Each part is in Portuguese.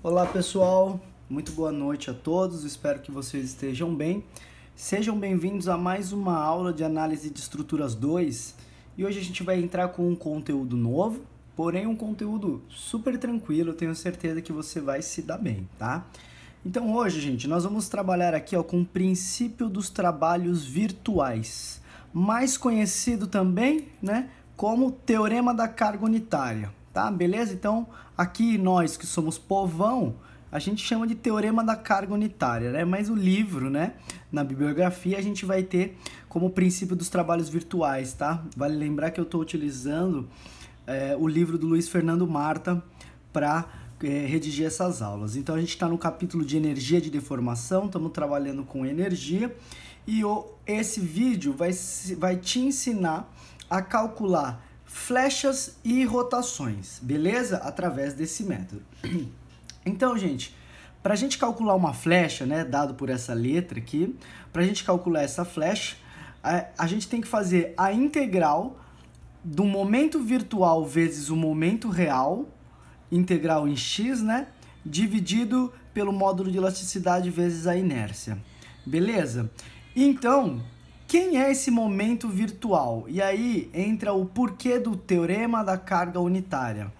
Olá pessoal, muito boa noite a todos, espero que vocês estejam bem. Sejam bem-vindos a mais uma aula de análise de estruturas 2 e hoje a gente vai entrar com um conteúdo novo, porém um conteúdo super tranquilo, eu tenho certeza que você vai se dar bem, tá? Então hoje, gente, nós vamos trabalhar aqui com o princípio dos trabalhos virtuais, mais conhecido também, né, como teorema da carga unitária. Tá, beleza? Então, aqui nós que somos povão, a gente chama de teorema da carga unitária, né? Mas o livro, né, na bibliografia, a gente vai ter como princípio dos trabalhos virtuais, tá? Vale lembrar que eu estou utilizando o livro do Luiz Fernando Marta para redigir essas aulas. Então, a gente está no capítulo de energia de deformação, estamos trabalhando com energia, e esse vídeo vai te ensinar a calcular flechas e rotações, beleza? Através desse método. Então, gente, para a gente calcular uma flecha, né, dado por essa letra aqui, para a gente calcular essa flecha, a gente tem que fazer a integral do momento virtual vezes o momento real, integral em x, né, dividido pelo módulo de elasticidade vezes a inércia, beleza? Então, quem é esse momento virtual? E aí entra o porquê do teorema da carga unitária.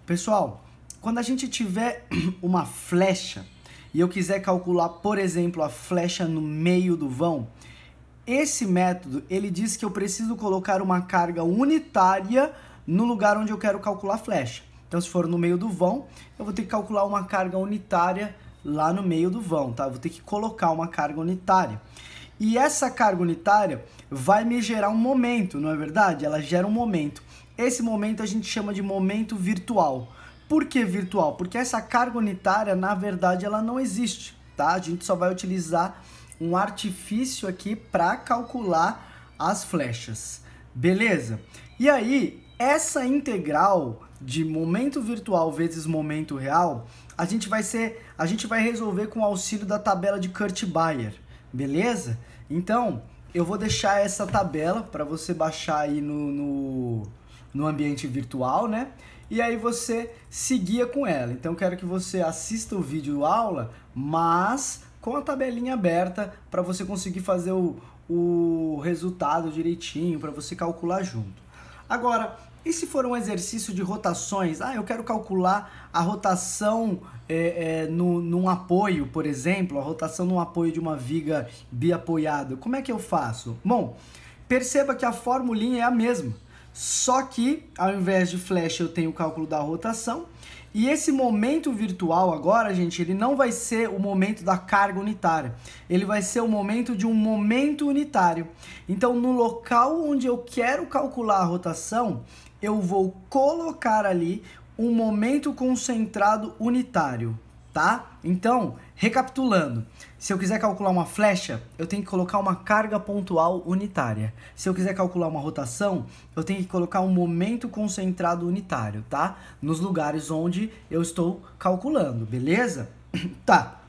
Pessoal, quando a gente tiver uma flecha e eu quiser calcular, por exemplo, a flecha no meio do vão, esse método, ele diz que eu preciso colocar uma carga unitária no lugar onde eu quero calcular a flecha. Então, se for no meio do vão, eu vou ter que calcular uma carga unitária lá no meio do vão, tá? Eu vou ter que colocar uma carga unitária. E essa carga unitária vai me gerar um momento, não é verdade? Ela gera um momento. Esse momento a gente chama de momento virtual. Por que virtual? Porque essa carga unitária, na verdade, ela não existe, tá? A gente só vai utilizar um artifício aqui para calcular as flechas, beleza? E aí, essa integral de momento virtual vezes momento real, a gente vai resolver com o auxílio da tabela de Kurt-Bayer. Beleza? Então, eu vou deixar essa tabela para você baixar aí no ambiente virtual, né? E aí você se guia com ela. Então, eu quero que você assista o vídeo aula, mas com a tabelinha aberta para você conseguir fazer o resultado direitinho, para você calcular junto. Agora, e se for um exercício de rotações? Eu quero calcular a rotação num apoio, por exemplo, a rotação num apoio de uma viga biapoiada. Como é que eu faço? Bom, perceba que a formulinha é a mesma, só que ao invés de flecha eu tenho o cálculo da rotação, e esse momento virtual agora, gente, ele não vai ser o momento da carga unitária, ele vai ser o momento de um momento unitário. Então, no local onde eu quero calcular a rotação, eu vou colocar ali um momento concentrado unitário, tá? Então, recapitulando, se eu quiser calcular uma flecha, eu tenho que colocar uma carga pontual unitária. Se eu quiser calcular uma rotação, eu tenho que colocar um momento concentrado unitário, tá? Nos lugares onde eu estou calculando, beleza? Tá.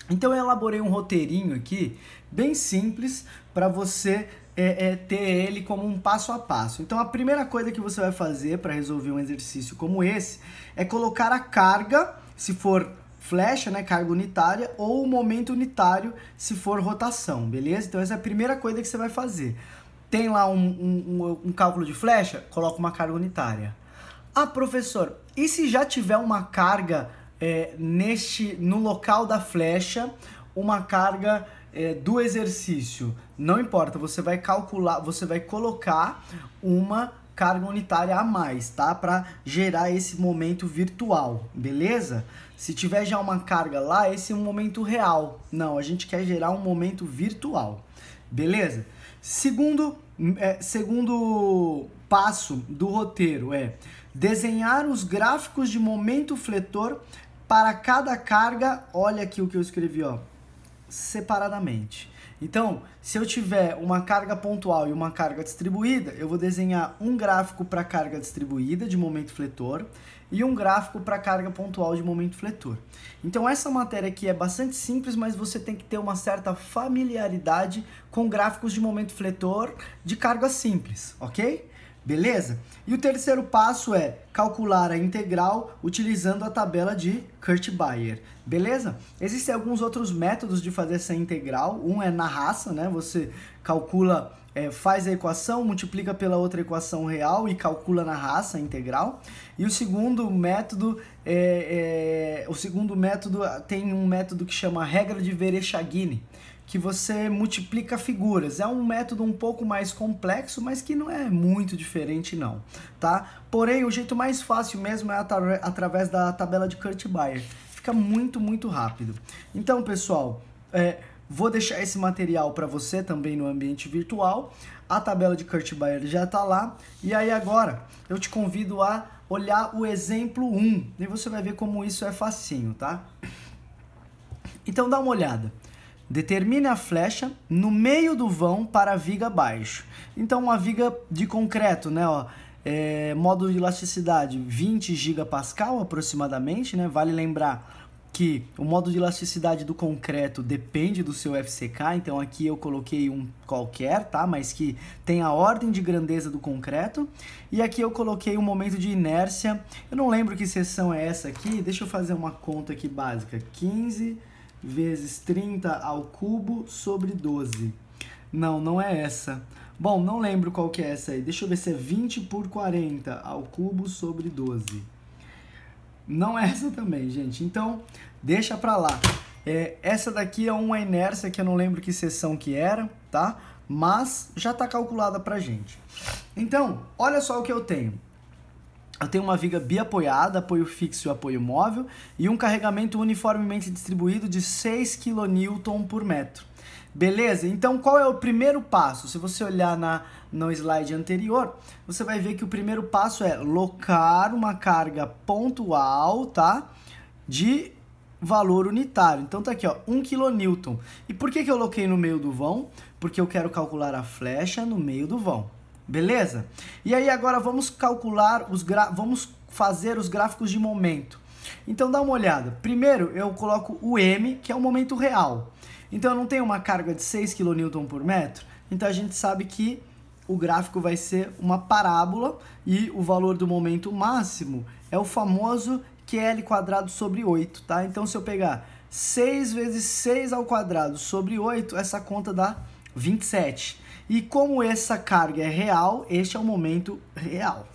Então eu elaborei um roteirinho aqui, bem simples, para você ter ele como um passo a passo. Então a primeira coisa que você vai fazer para resolver um exercício como esse é colocar a carga, se for flecha, né, carga unitária, ou o momento unitário, se for rotação, beleza? Então essa é a primeira coisa que você vai fazer. Tem lá um cálculo de flecha? Coloca uma carga unitária. Professor, e se já tiver uma carga no local da flecha, uma carga do exercício? Não importa, você vai calcular, você vai colocar uma carga unitária a mais, tá? Para gerar esse momento virtual, beleza? Se tiver já uma carga lá, esse é um momento real. Não, a gente quer gerar um momento virtual, beleza? Segundo passo do roteiro é desenhar os gráficos de momento fletor para cada carga. Olha aqui o que eu escrevi, ó, separadamente. Então, se eu tiver uma carga pontual e uma carga distribuída, eu vou desenhar um gráfico para carga distribuída de momento fletor e um gráfico para carga pontual de momento fletor. Então, essa matéria aqui é bastante simples, mas você tem que ter uma certa familiaridade com gráficos de momento fletor de carga simples, ok? Beleza? E o terceiro passo é calcular a integral utilizando a tabela de Kurt-Bayer. Beleza? Existem alguns outros métodos de fazer essa integral. Um é na raça, né? Você calcula, faz a equação, multiplica pela outra equação real e calcula na raça a integral. E o segundo método tem um método que chama regra de Vereshchagin, que você multiplica figuras. É um método um pouco mais complexo, mas que não é muito diferente não, tá? Porém, o jeito mais fácil mesmo é através da tabela de Kurt-Bayer. Fica muito, muito rápido. Então, pessoal, vou deixar esse material para você também no ambiente virtual. A tabela de Kurt-Bayer já está lá. E aí agora eu te convido a olhar o exemplo 1. E você vai ver como isso é facinho, tá? Então dá uma olhada. Determine a flecha no meio do vão para a viga abaixo. Então uma viga de concreto, né? Ó, módulo de elasticidade 20 gigapascal aproximadamente, né? Vale lembrar que o módulo de elasticidade do concreto depende do seu FCK, então aqui eu coloquei um qualquer, tá? Mas que tem a ordem de grandeza do concreto. E aqui eu coloquei um momento de inércia. Eu não lembro que seção é essa aqui, deixa eu fazer uma conta aqui básica. 15 vezes 30 ao cubo sobre 12. Não é essa. Bom, não lembro qual que é essa aí. Deixa eu ver se é 20 por 40 ao cubo sobre 12. Não é essa também, gente. Então, deixa pra lá. Essa daqui é uma inércia que eu não lembro que seção que era, tá? Mas já tá calculada pra gente. Então, olha só o que eu tenho. Eu tenho uma viga biapoiada, apoio fixo e apoio móvel, e um carregamento uniformemente distribuído de 6 kN por metro. Beleza? Então, qual é o primeiro passo? Se você olhar no slide anterior, você vai ver que o primeiro passo é locar uma carga pontual, tá? De valor unitário. Então, tá aqui, ó, 1 kN. E por que eu loquei no meio do vão? Porque eu quero calcular a flecha no meio do vão. Beleza? E aí agora vamos calcular vamos fazer os gráficos de momento. Então dá uma olhada. Primeiro eu coloco o M, que é o momento real. Então eu não tenho uma carga de 6 kN por metro, então a gente sabe que o gráfico vai ser uma parábola e o valor do momento máximo é o famoso QL² sobre 8, tá? Então se eu pegar 6 vezes 6 ao quadrado sobre 8, essa conta dá 27. E como essa carga é real, este é o momento real.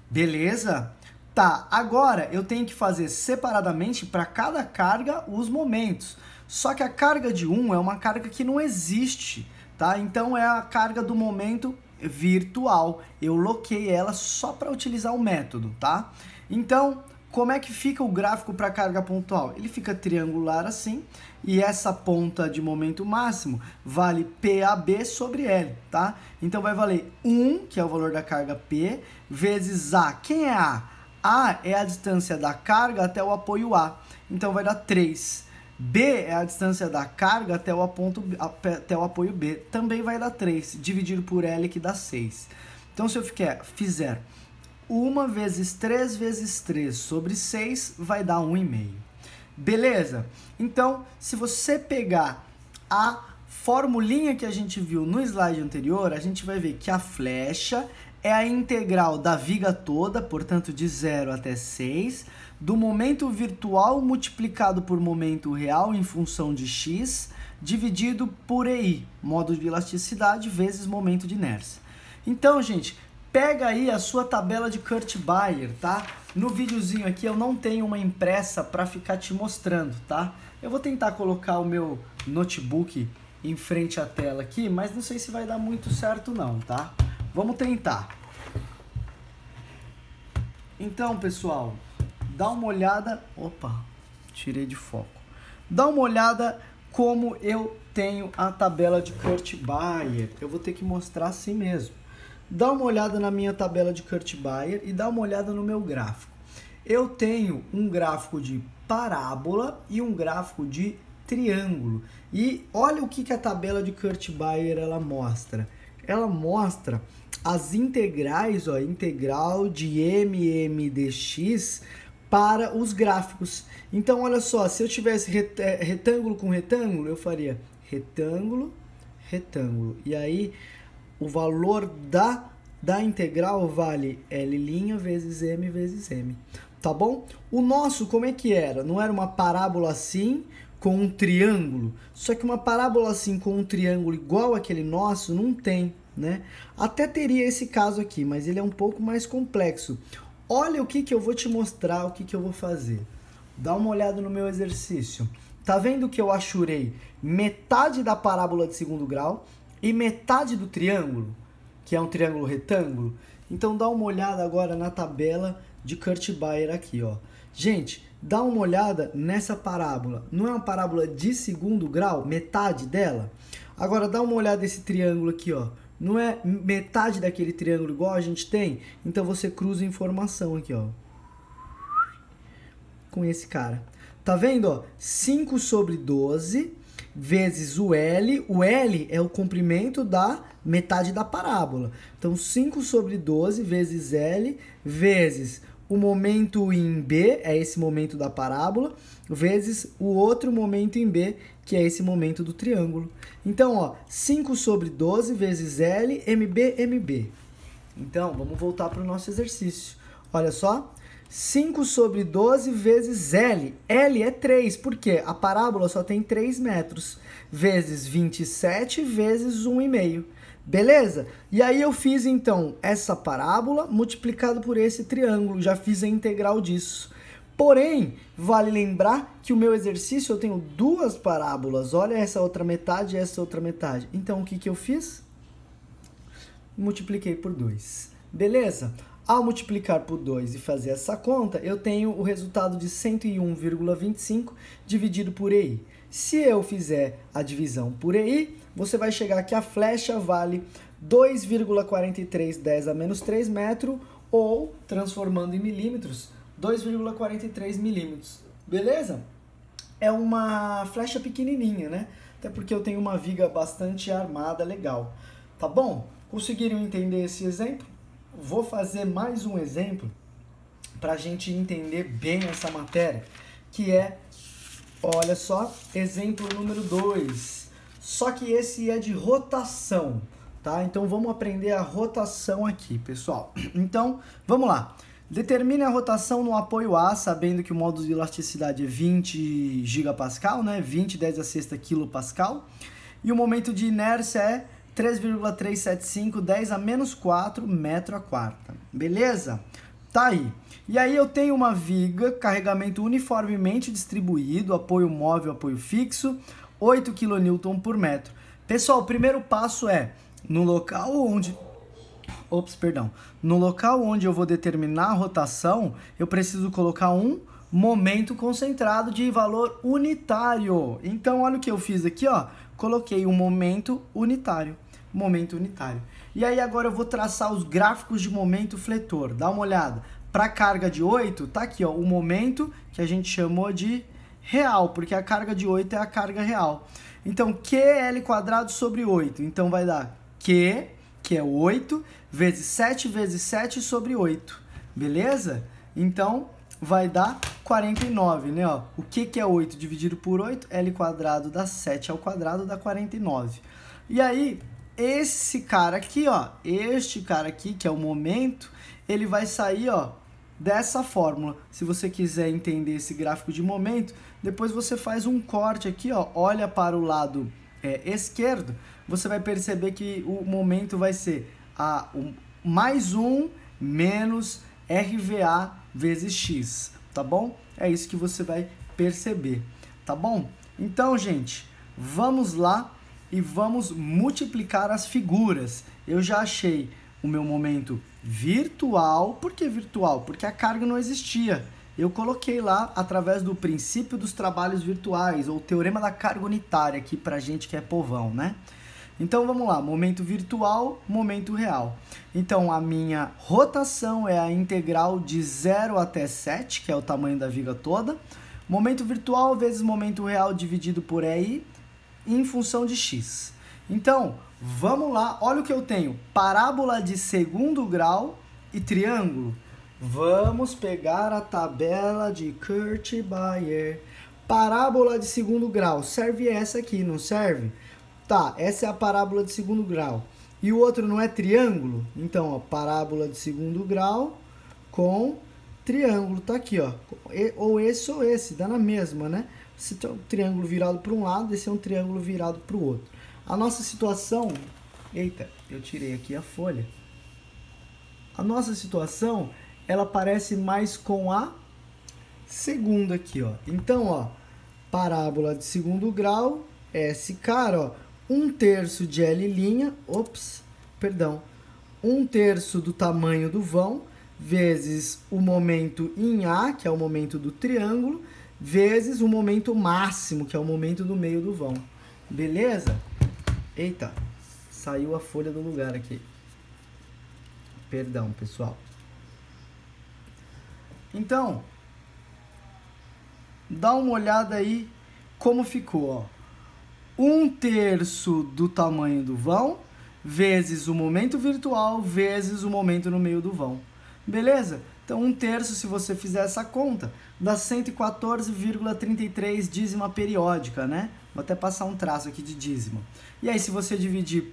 Beleza? Tá, agora eu tenho que fazer separadamente para cada carga os momentos. Só que a carga de 1 é uma carga que não existe, tá? Então é a carga do momento virtual. Eu loquei ela só para utilizar o método, tá? Então, como é que fica o gráfico para carga pontual? Ele fica triangular assim, e essa ponta de momento máximo vale PAB sobre L, tá? Então vai valer 1, que é o valor da carga P, vezes A. Quem é A? A é a distância da carga até o apoio A, então vai dar 3. B é a distância da carga até o apoio B, também vai dar 3, dividido por L, que dá 6. Então se eu fizer 1 vezes 3 vezes 3 sobre 6 vai dar 1,5. Beleza? Então, se você pegar a formulinha que a gente viu no slide anterior, a gente vai ver que a flecha é a integral da viga toda, portanto de 0 até 6, do momento virtual multiplicado por momento real em função de x, dividido por EI, módulo de elasticidade, vezes momento de inércia. Então, gente, pega aí a sua tabela de Kurt-Bayer, tá? No videozinho aqui eu não tenho uma impressa para ficar te mostrando, tá? Eu vou tentar colocar o meu notebook em frente à tela aqui, mas não sei se vai dar muito certo não, tá? Vamos tentar. Então, pessoal, dá uma olhada... Opa, tirei de foco. Dá uma olhada como eu tenho a tabela de Kurt-Bayer. Eu vou ter que mostrar assim mesmo. Dá uma olhada na minha tabela de Kurt-Bayer e dá uma olhada no meu gráfico. Eu tenho um gráfico de parábola e um gráfico de triângulo. E olha o que a tabela de Kurt-Bayer ela mostra. Ela mostra as integrais, ó, integral de m dx para os gráficos. Então, olha só, se eu tivesse retângulo com retângulo, eu faria retângulo, retângulo. E aí, o valor da da integral vale L' vezes M, tá bom? O nosso, como é que era? Não era uma parábola assim com um triângulo? Só que uma parábola assim com um triângulo igual aquele nosso não tem, né? Até teria esse caso aqui, mas ele é um pouco mais complexo. Olha o que eu vou te mostrar, o que eu vou fazer. Dá uma olhada no meu exercício. Tá vendo que eu achurei metade da parábola de segundo grau e metade do triângulo, que é um triângulo retângulo? Então dá uma olhada agora na tabela de Kurt-Baer aqui, ó. Gente, dá uma olhada nessa parábola. Não é uma parábola de segundo grau, metade dela? Agora dá uma olhada nesse triângulo aqui, ó. Não é metade daquele triângulo igual a gente tem? Então você cruza a informação aqui, ó, com esse cara. Tá vendo, ó? 5 sobre 12 vezes o L. O L é o comprimento da metade da parábola. Então, 5 sobre 12 vezes L vezes o momento em B, é esse momento da parábola, vezes o outro momento em B, que é esse momento do triângulo. Então, ó, 5 sobre 12 vezes L, MB. Então, vamos voltar para o nosso exercício. Olha só. 5 sobre 12 vezes L. L é 3, porque a parábola só tem 3 metros. Vezes 27 vezes 1,5. Beleza? E aí eu fiz, então, essa parábola multiplicado por esse triângulo. Já fiz a integral disso. Porém, vale lembrar que o meu exercício eu tenho duas parábolas. Olha essa outra metade e essa outra metade. Então, o que eu fiz? Multipliquei por 2. Beleza? Ao multiplicar por 2 e fazer essa conta, eu tenho o resultado de 101,25 dividido por EI. Se eu fizer a divisão por EI, você vai chegar que a flecha vale 2,4310 a menos 3 metros, ou, transformando em milímetros, 2,43 milímetros. Beleza? É uma flecha pequenininha, né? Até porque eu tenho uma viga bastante armada, legal. Tá bom? Conseguiram entender esse exemplo? Vou fazer mais um exemplo para a gente entender bem essa matéria, que é, olha só, exemplo número 2. Só que esse é de rotação, tá? Então vamos aprender a rotação aqui, pessoal. Então, vamos lá. Determine a rotação no apoio A, sabendo que o módulo de elasticidade é 20 gigapascal, né? 20 10 a sexta quilopascal. E o momento de inércia é 3,375, 10 a menos 4 metro a quarta. Beleza? Tá aí. E aí eu tenho uma viga, carregamento uniformemente distribuído, apoio móvel, apoio fixo, 8 kN por metro. Pessoal, o primeiro passo é, no local onde eu vou determinar a rotação, eu preciso colocar um momento concentrado de valor unitário. Então, olha o que eu fiz aqui, ó. Coloquei um momento unitário. E aí agora eu vou traçar os gráficos de momento fletor. Dá uma olhada. Para carga de 8, tá aqui, ó, o momento que a gente chamou de real, porque a carga de 8 é a carga real. Então, QL² sobre 8. Então, vai dar Q, que é 8, vezes 7 sobre 8. Beleza? Então, vai dar 49, né? Ó, o que é 8 dividido por 8? L² dá 7 ao quadrado, dá 49. E aí, esse cara aqui, ó, este cara aqui, que é o momento, ele vai sair, ó, dessa fórmula. Se você quiser entender esse gráfico de momento, depois você faz um corte aqui, ó, olha para o lado esquerdo, você vai perceber que o momento vai ser mais 1 menos RVA vezes X, tá bom? É isso que você vai perceber, tá bom? Então, gente, vamos lá e vamos multiplicar as figuras. Eu já achei o meu momento virtual. Por que virtual? Porque a carga não existia. Eu coloquei lá através do princípio dos trabalhos virtuais, ou teorema da carga unitária, aqui pra gente que é povão, né? Então vamos lá, momento virtual, momento real. Então a minha rotação é a integral de 0 até 7, que é o tamanho da viga toda. Momento virtual vezes momento real dividido por EI em função de x. Então, vamos lá, olha o que eu tenho. Parábola de segundo grau e triângulo. Vamos pegar a tabela de Kurt-Baer. Parábola de segundo grau. Serve essa aqui, não serve? Tá, essa é a parábola de segundo grau. E o outro não é triângulo? Então, ó, parábola de segundo grau com triângulo. Tá aqui, ó. Ou esse, dá na mesma, né? Esse é um triângulo virado para um lado, esse é um triângulo virado para o outro. A nossa situação... Eita, eu tirei aqui a folha. A nossa situação, ela parece mais com a segunda aqui, ó. Então, ó, parábola de segundo grau é esse cara, ó. 1/3 de L', 1/3 do tamanho do vão, vezes o momento em A, que é o momento do triângulo, vezes o momento máximo, que é o momento do meio do vão. Beleza? Eita, saiu a folha do lugar aqui. Perdão, pessoal. Então, dá uma olhada aí como ficou, ó. 1/3 do tamanho do vão, vezes o momento virtual, vezes o momento no meio do vão. Beleza? Então, 1/3, se você fizer essa conta, dá 114,33 dízima periódica, né? Vou até passar um traço aqui de dízima. E aí, se você dividir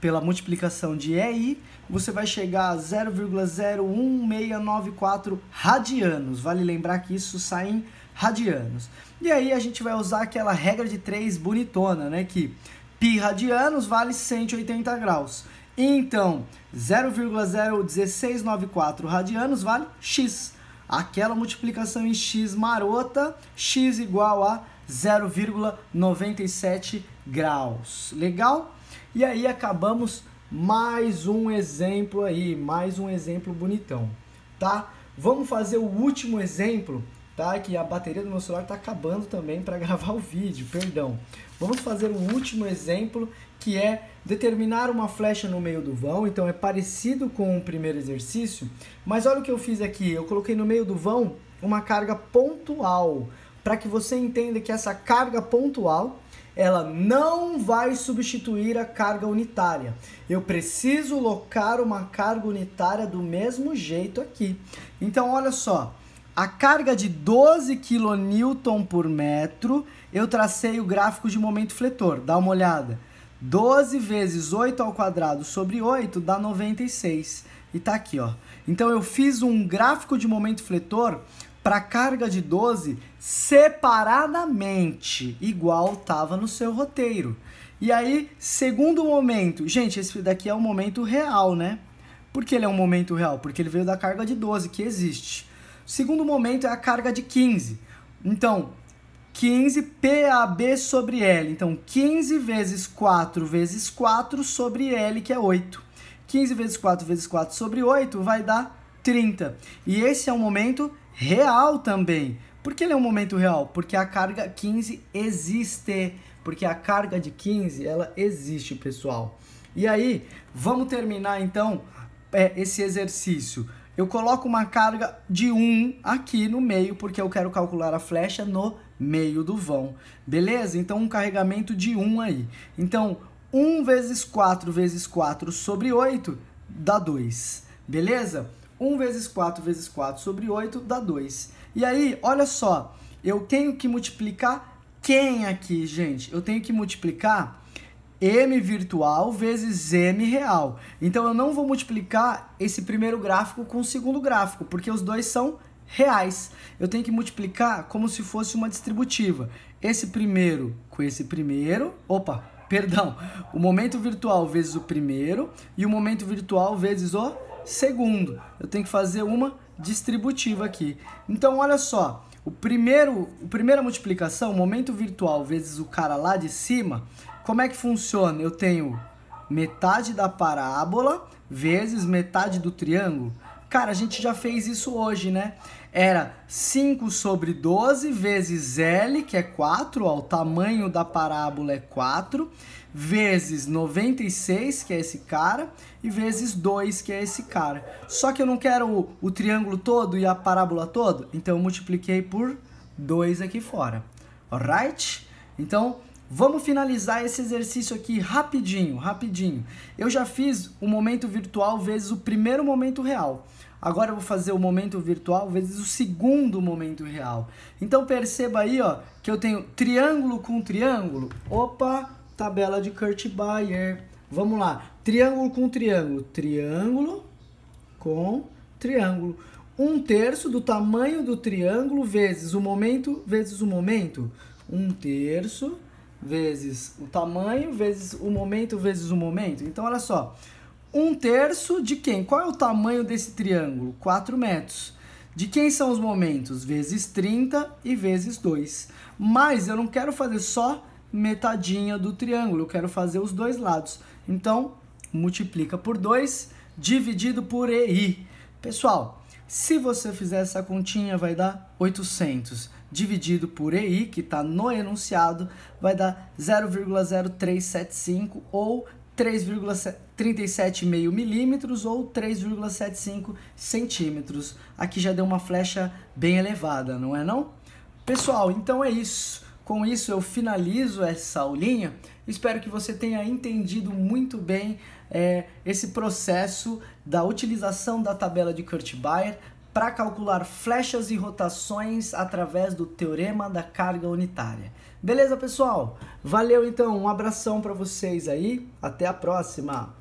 pela multiplicação de EI, você vai chegar a 0,01694 radianos. Vale lembrar que isso sai em radianos. E aí a gente vai usar aquela regra de 3 bonitona, né? Que π radianos vale 180 graus. Então, 0,01694 radianos vale x. Aquela multiplicação em x marota, x igual a 0,97 graus. Legal? E aí acabamos mais um exemplo aí, mais um exemplo bonitão, tá? Vamos fazer o último exemplo, tá? Que a bateria do meu celular tá acabando também para gravar o vídeo, perdão. Vamos fazer um último exemplo, que é determinar uma flecha no meio do vão. Então é parecido com o primeiro exercício, mas olha o que eu fiz aqui. Eu coloquei no meio do vão uma carga pontual, para que você entenda que essa carga pontual ela não vai substituir a carga unitária. Eu preciso locar uma carga unitária do mesmo jeito aqui. Então, olha só, a carga de 12 kN por metro, eu tracei o gráfico de momento fletor. Dá uma olhada. 12 vezes 8 ao quadrado sobre 8 dá 96. E tá aqui, ó. Então, eu fiz um gráfico de momento fletor para carga de 12 separadamente, igual estava no seu roteiro. E aí, segundo momento, gente, esse daqui é um momento real, né? Por que ele é um momento real? Porque ele veio da carga de 12, que existe. O segundo momento é a carga de 15. Então, 15 PAB sobre L. Então, 15 vezes 4 vezes 4 sobre L, que é 8. 15 vezes 4 vezes 4 sobre 8 vai dar 30. E esse é um momento real também. Por que ele é um momento real? Porque a carga 15 existe. Porque a carga de 15, ela existe, pessoal. E aí, vamos terminar então esse exercício. Eu coloco uma carga de 1 aqui no meio, porque eu quero calcular a flecha no meio do vão. Beleza? Então, um carregamento de 1 aí. Então, 1 vezes 4 vezes 4 sobre 8 dá 2. Beleza? 1 vezes 4 vezes 4 sobre 8 dá 2. E aí, olha só, eu tenho que multiplicar quem aqui, gente? Eu tenho que multiplicar m virtual vezes m real. Então, eu não vou multiplicar esse primeiro gráfico com o segundo gráfico, porque os dois são reais. Eu tenho que multiplicar como se fosse uma distributiva. Esse primeiro com esse primeiro... Opa, perdão. O momento virtual vezes o primeiro e o momento virtual vezes o segundo. Eu tenho que fazer uma distributiva aqui. Então, olha só. A primeira multiplicação, momento virtual vezes o cara lá de cima, como é que funciona? Eu tenho metade da parábola vezes metade do triângulo. Cara, a gente já fez isso hoje, né? Era 5 sobre 12 vezes L, que é 4, ó, o tamanho da parábola é 4, vezes 96, que é esse cara, e vezes 2, que é esse cara. Só que eu não quero o triângulo todo e a parábola toda, então eu multipliquei por 2 aqui fora. Alright? Então, vamos finalizar esse exercício aqui rapidinho, rapidinho. Eu já fiz o momento virtual vezes o primeiro momento real. Agora eu vou fazer o momento virtual vezes o segundo momento real. Então perceba aí, ó, que eu tenho triângulo com triângulo. Opa, tabela de Kurt-Bayer. Vamos lá, triângulo com triângulo, triângulo com triângulo. 1/3 do tamanho do triângulo vezes o momento vezes o momento. 1/3 vezes o tamanho vezes o momento vezes o momento. Então, olha só, 1/3 de quem? Qual é o tamanho desse triângulo? 4 metros. De quem são os momentos? Vezes 30 e vezes 2. Mas eu não quero fazer só metadinha do triângulo, eu quero fazer os dois lados. Então, multiplica por 2, dividido por EI. Pessoal, se você fizer essa continha, vai dar 800. Dividido por EI, que está no enunciado, vai dar 0,0375 ou 3,37,5 milímetros ou 3,75 centímetros. Aqui já deu uma flecha bem elevada, não é não? Pessoal, então é isso. Com isso eu finalizo essa aulinha. Espero que você tenha entendido muito bem esse processo da utilização da tabela de Kurt-Baer para calcular flechas e rotações através do teorema da carga unitária. Beleza, pessoal? Valeu então, um abração para vocês aí, até a próxima!